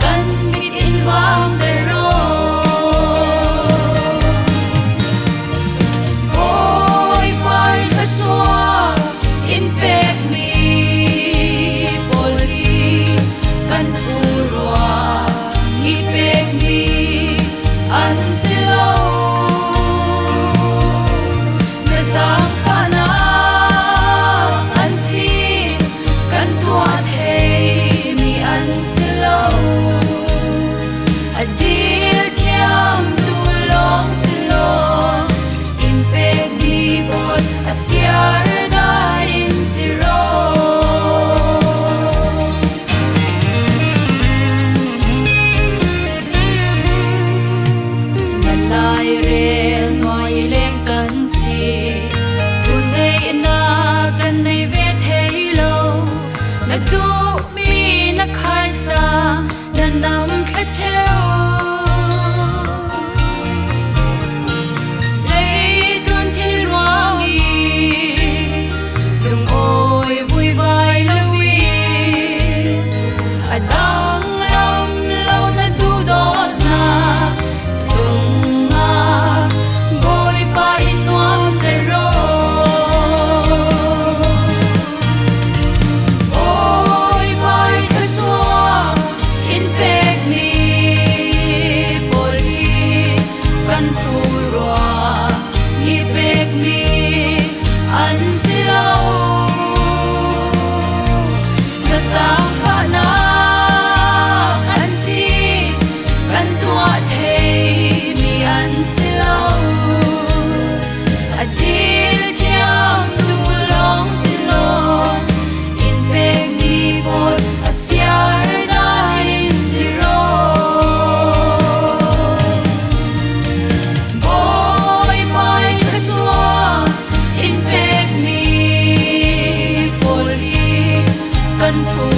kan mit in vang de ro oi pai ka soa in pek mi poli kan purwa hi pek mi an silo na sang fa na an si kan tuat hey mi an silo adil thiam tu long silo in pek mi bot asyar da in zero lai re ngoi leng kan si thu nei na kan nei ve thei lo na tu mi na khai sa na nam kha theo lấy tuôn thiên loang y đừng ôi vui vai lui dang lam lâu na tu đốt na sung boy pa in nuam te ro oi pai ka soa in pek mi poli kan purwa hi pek mi an silo na sang fa na an si kan tua thei mi an silo adil thiam tu long silo in pek mi bot asyar da in zero boy pai ka soa in pek mi poli kan pu